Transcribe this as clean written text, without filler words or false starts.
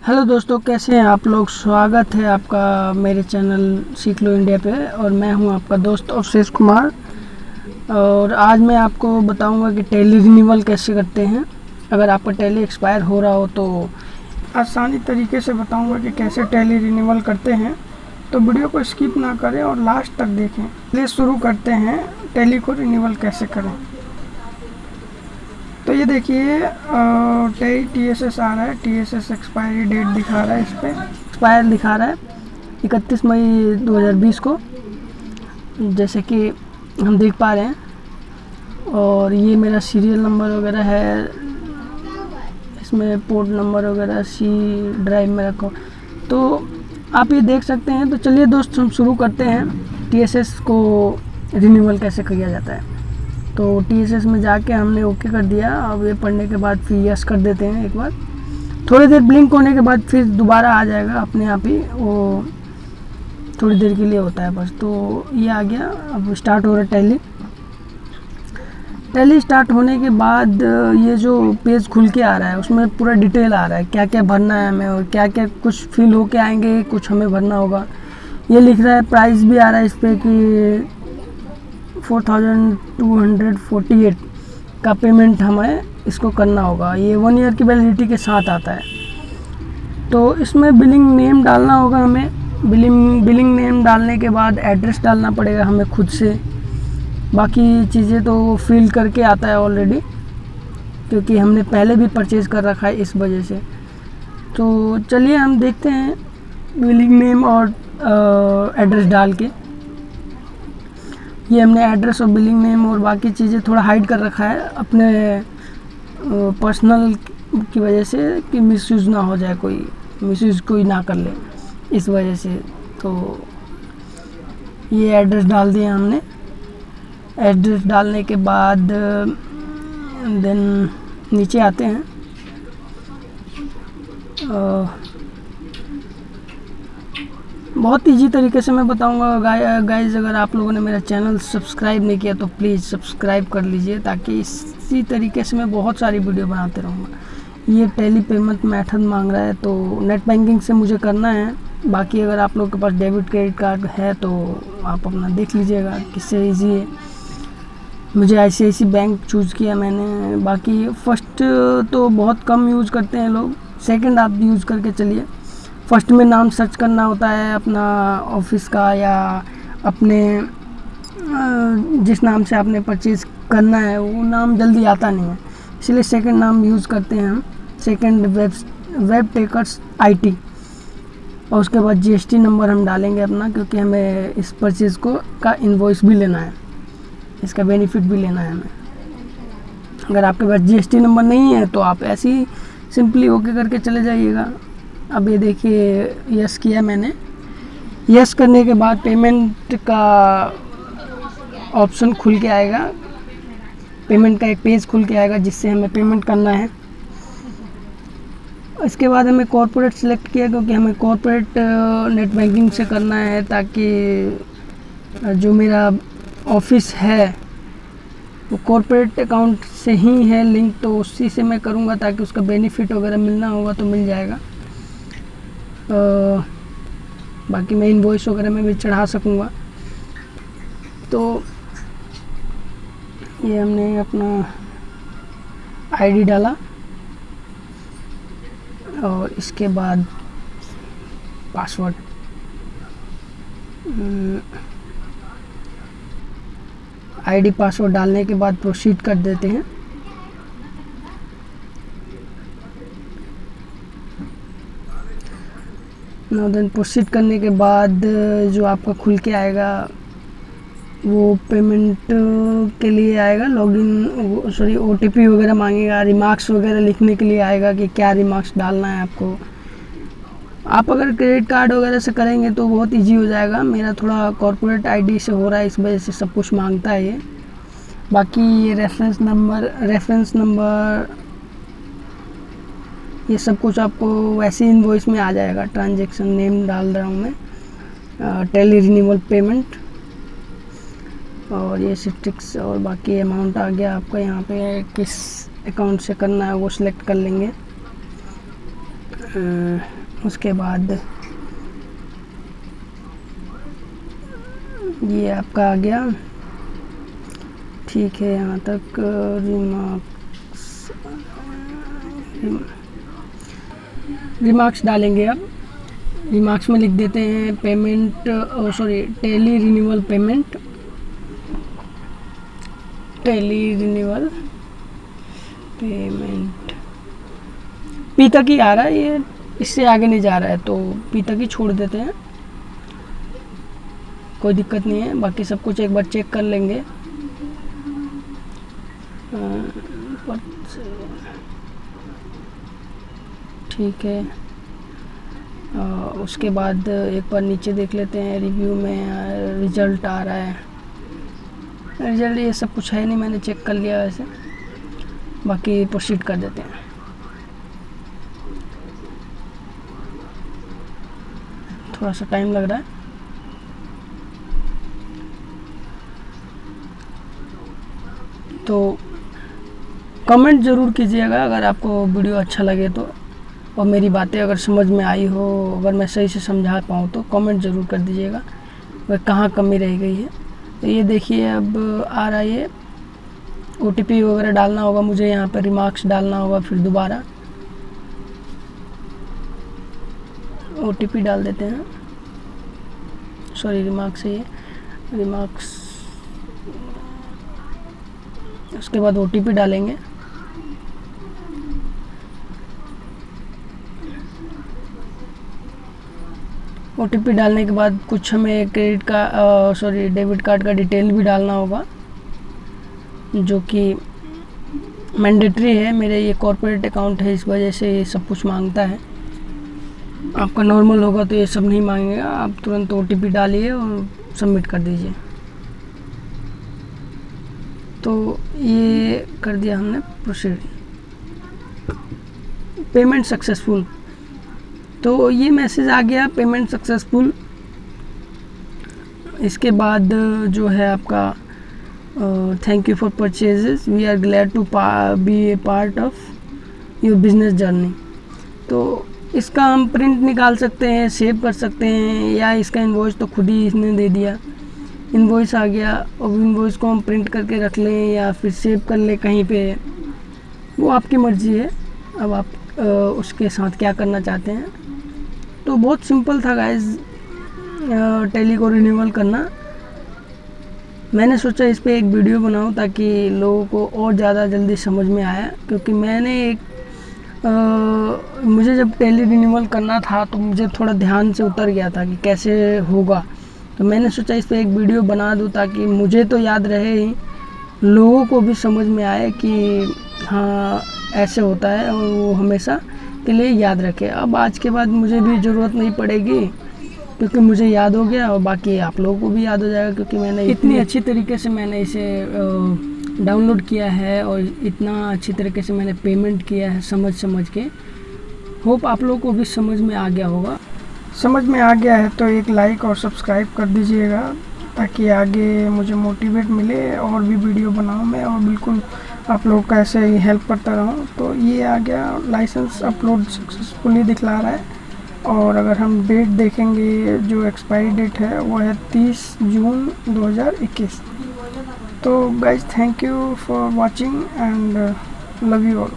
Hello दोस्तों, कैसे हैं आप लोग। स्वागत है आपका मेरे चैनल सीख लो इंडिया पे। और मैं हूं आपका दोस्त अवशेष कुमार। और आज मैं आपको बताऊंगा कि टैली रिन्यूअल कैसे करते हैं। अगर आपका टैली एक्सपायर हो रहा हो तो आसानी तरीके से बताऊंगा कि कैसे टैली रिन्यूअल करते हैं। तो वीडियो को स्किप ना करें और लास्ट तक देखें। चलिए शुरू करते हैं, टैली को रिन्यूअल कैसे करें। तो ये देखिए TSS आ रहा है। TSS एक्सपायरी डेट दिखा रहा है, इस पर एक्सपायर दिखा रहा है 31 मई 2020 को, जैसे कि हम देख पा रहे हैं। और ये मेरा सीरियल नंबर वगैरह है, इसमें पोर्ट नंबर वगैरह सी ड्राइव में रखो, तो आप ये देख सकते हैं। तो चलिए दोस्त, हम शुरू करते हैं TSS को रिन्यूअल कैसे किया जाता है। तो TSS में जाके हमने ओके कर दिया। अब ये पढ़ने के बाद फिर यस कर देते हैं एक बार। थोड़ी देर ब्लिंक होने के बाद फिर दोबारा आ जाएगा अपने आप ही, वो थोड़ी देर के लिए होता है बस। तो ये आ गया। अब स्टार्ट हो रहा है टैली स्टार्ट होने के बाद ये जो पेज खुल के आ रहा है उसमें पूरा डिटेल आ रहा है, क्या क्या भरना है हमें और क्या क्या कुछ फिल होके आएंगे, कुछ हमें भरना होगा। ये लिख रहा है, प्राइस भी आ रहा है इस पर कि 4248 का पेमेंट हमें इसको करना होगा। ये 1 ईयर की वैलिडिटी के साथ आता है। तो इसमें बिलिंग नेम डालना होगा हमें। बिलिंग नेम डालने के बाद एड्रेस डालना पड़ेगा हमें खुद से। बाकी चीज़ें तो वो फिल करके आता है ऑलरेडी, क्योंकि हमने पहले भी परचेज़ कर रखा है इस वजह से। तो चलिए हम देखते हैं बिलिंग नेम और एड्रेस डाल के। ये हमने एड्रेस और बिलिंग नेम और बाकी चीज़ें थोड़ा हाइड कर रखा है अपने पर्सनल की वजह से, कि मिसयूज़ ना हो जाए, कोई ना कर ले इस वजह से। तो ये एड्रेस डाल दिया हमने। एड्रेस डालने के बाद देन नीचे आते हैं। बहुत इजी तरीके से मैं बताऊंगा गाइस। अगर आप लोगों ने मेरा चैनल सब्सक्राइब नहीं किया तो प्लीज़ सब्सक्राइब कर लीजिए, ताकि इसी तरीके से मैं बहुत सारी वीडियो बनाते रहूँगा। ये टैली पेमेंट मेथड मांग रहा है, तो नेट बैंकिंग से मुझे करना है। बाकी अगर आप लोग के पास डेबिट क्रेडिट कार्ड है तो आप अपना देख लीजिएगा किससे ईजी है। मुझे ICICI बैंक चूज़ किया मैंने। बाकी फर्स्ट तो बहुत कम यूज़ करते हैं लोग, सेकंड आप यूज़ करके चलिए। फर्स्ट में नाम सर्च करना होता है अपना ऑफिस का, या अपने जिस नाम से आपने परचेज़ करना है वो नाम जल्दी आता नहीं है, इसलिए सेकंड नाम यूज़ करते हैं हम। Second web takers IT। और उसके बाद GST नंबर हम डालेंगे अपना, क्योंकि हमें इस परचेज़ का इनवॉइस भी लेना है, इसका बेनिफिट भी लेना है हमें। अगर आपके पास GST नंबर नहीं है तो आप ऐसे ही सिंपली ओके करके चले जाइएगा। अब ये देखिए, यस किया मैंने। यस करने के बाद पेमेंट का ऑप्शन खुल के आएगा, पेमेंट का एक पेज खुल के आएगा जिससे हमें पेमेंट करना है। इसके बाद हमें कॉर्पोरेट सेलेक्ट किया, क्योंकि हमें कॉर्पोरेट नेट बैंकिंग से करना है, ताकि जो मेरा ऑफिस है वो कॉर्पोरेट अकाउंट से ही है लिंक, तो उसी से मैं करूँगा, ताकि उसका बेनिफिट वगैरह मिलना होगा तो मिल जाएगा। बाकी मैं इनवॉइस वगैरह में भी चढ़ा सकूँगा। तो ये हमने अपना ID डाला और इसके बाद पासवर्ड। ID पासवर्ड डालने के बाद प्रोसीड कर देते हैं। देन प्रोसीड करने के बाद जो आपका खुल के आएगा वो पेमेंट के लिए आएगा। लॉगिन OTP वगैरह मांगेगा, रिमार्क्स वगैरह लिखने के लिए आएगा कि क्या रिमार्क्स डालना है आपको। आप अगर क्रेडिट कार्ड वगैरह से करेंगे तो बहुत इजी हो जाएगा। मेरा थोड़ा कॉर्पोरेट ID से हो रहा है, इस वजह से सब कुछ मांगता है ये। बाकी ये रेफरेंस नंबर ये सब कुछ आपको वैसे ही इनवॉइस में आ जाएगा। ट्रांजैक्शन नेम डाल रहा हूँ मैं, टैली रिन्यूअल पेमेंट, और ये सिट्रिक्स, और बाकी अमाउंट आ गया आपका। यहाँ पे किस अकाउंट से करना है वो सिलेक्ट कर लेंगे। उसके बाद ये आपका आ गया, ठीक है। यहाँ तक रिमार्क्स डालेंगे। अब रिमार्क्स में लिख देते हैं payment, tally renewal payment, tally renewal payment. P तक ही आ रहा है ये, इससे आगे नहीं जा रहा है, तो पी तक ही छोड़ देते हैं, कोई दिक्कत नहीं है। बाकी सब कुछ एक बार चेक कर लेंगे। ठीक है। उसके बाद एक बार नीचे देख लेते हैं, रिव्यू में रिज़ल्ट आ रहा है। रिज़ल्ट ये सब कुछ है नहीं, मैंने चेक कर लिया वैसे। बाकी प्रोसीड कर देते हैं। थोड़ा सा टाइम लग रहा है। तो कमेंट ज़रूर कीजिएगा अगर आपको वीडियो अच्छा लगे तो, और मेरी बातें अगर समझ में आई हो, अगर मैं सही से समझा पाऊँ तो कमेंट ज़रूर कर दीजिएगा वह कहाँ कमी रह गई है। तो ये देखिए अब आ रहा है, ये OTP वगैरह डालना होगा मुझे, यहाँ पर रिमार्क्स डालना होगा, फिर दोबारा OTP डाल देते हैं। सॉरी, रिमार्क्स है ये, रिमार्क्स। उसके बाद OTP डालेंगे। OTP डालने के बाद कुछ हमें डेबिट कार्ड का डिटेल भी डालना होगा, जो कि मैंडेटरी है। मेरे ये कॉर्पोरेट अकाउंट है, इस वजह से ये सब कुछ मांगता है। आपका नॉर्मल होगा तो ये सब नहीं मांगेगा, आप तुरंत OTP डालिए और सबमिट कर दीजिए। तो ये कर दिया हमने प्रोसीड, पेमेंट सक्सेसफुल। तो ये मैसेज आ गया, पेमेंट सक्सेसफुल। इसके बाद जो है आपका thank you for purchases, we are glad to be a part of your business journey. तो इसका हम प्रिंट निकाल सकते हैं, सेव कर सकते हैं, या इसका इनवॉइस तो खुद ही इसने दे दिया। इनवॉइस आ गया, और इनवॉइस को हम प्रिंट करके रख लें या फिर सेव कर लें कहीं पे, वो आपकी मर्ज़ी है। अब आप उसके साथ क्या करना चाहते हैं। तो बहुत सिंपल था गाइस, टेली को रिन्यूअल करना। मैंने सोचा इस पे एक वीडियो बनाऊं ताकि लोगों को और ज़्यादा जल्दी समझ में आया, क्योंकि मैंने मुझे जब टेली रिन्यूअल करना था तो मुझे थोड़ा ध्यान से उतर गया था कि कैसे होगा। तो मैंने सोचा इस पे एक वीडियो बना दूं ताकि मुझे तो याद रहे ही, लोगों को भी समझ में आए कि हाँ ऐसे होता है, और वो हमेशा के लिए याद रखे। अब आज के बाद मुझे भी ज़रूरत नहीं पड़ेगी, क्योंकि मुझे याद हो गया, और बाकी आप लोगों को भी याद हो जाएगा, क्योंकि मैंने इतनी अच्छी तरीके से मैंने इसे डाउनलोड किया है, और इतना अच्छी तरीके से मैंने पेमेंट किया है समझ के। होप आप लोगों को भी समझ में आ गया होगा। समझ में आ गया है तो एक लाइक और सब्सक्राइब कर दीजिएगा, ताकि आगे मुझे मोटिवेट मिले और भी वीडियो बनाऊँ मैं, और बिल्कुल आप लोग का ऐसे ही हेल्प करता रहूँ। तो ये आ गया, लाइसेंस अपलोड सक्सेसफुली दिखला रहा है। और अगर हम डेट देखेंगे, जो एक्सपायरी डेट है वो है 30 जून 2021। तो guys thank you for watching and love you all.